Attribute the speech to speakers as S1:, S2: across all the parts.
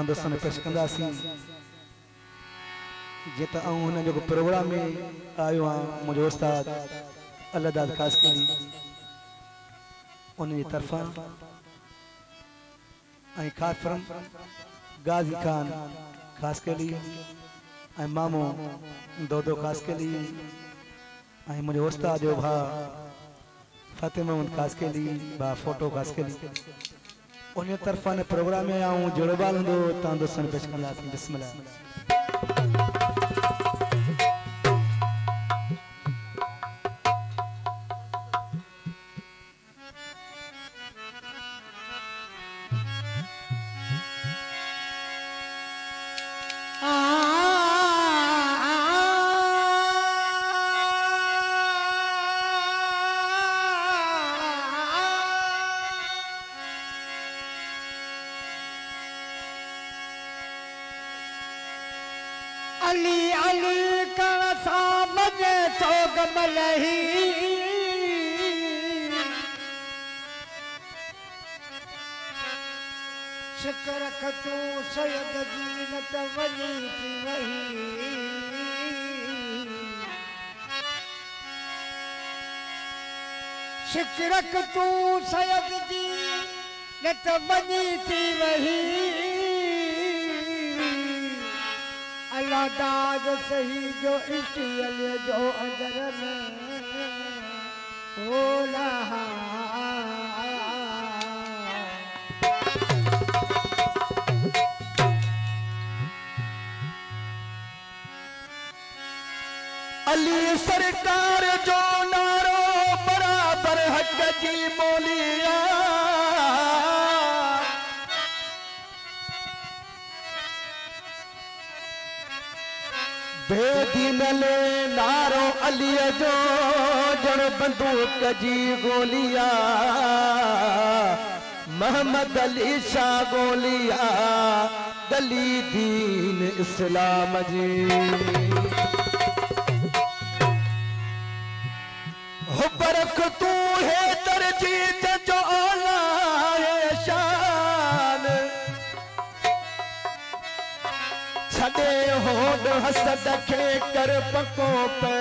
S1: दोस्तों ने पेश कंदासी जे त हुन जो प्रोग्राम में आयो मुझे उस्ताद अल्लाह खास के लिए उन तरफा खास फरम गाजी खान खास के लिए मामो दो खास के लिए मुझे उस्ताद जो भा फातिमा खास के लिए बा फोटो खास के लिए उन तरफा ने प्रोग्राम में आऊँ जुड़बाल दो ता दोस्तों ने पेश कंदासी बिस्मिल्लाह।
S2: अली अली कर सामने सोग मलही शुक्र खतू सैयद दीनत वली की वही शुक्र खतू सैयद दीनत वली की वही अल्लाह दाद सही जो इश्क़ जो अंदर में हो रहा
S1: अली सरकार जो नारो बराबर हक की बोलिया बेदीन ले नारो अली जो जड़ बंदूक जी गोलिया मोहम्मद अली शाह गोलिया दली दीन इस्लाम जी हो बरख तू है तरजीत जो आला है शान छदे होड हसद खे कर पको पे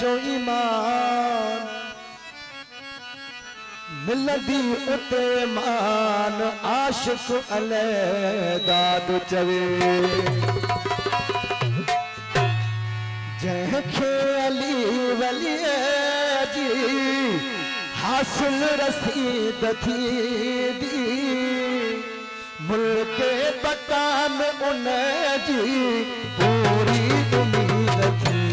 S1: जो ईमान मिलदी उते मान आशिक अले दाद चवे जंहिंखे अली वली जी हासिल रसीद थी दी मुल्क बका में उन जी पूरी उम्मीद थी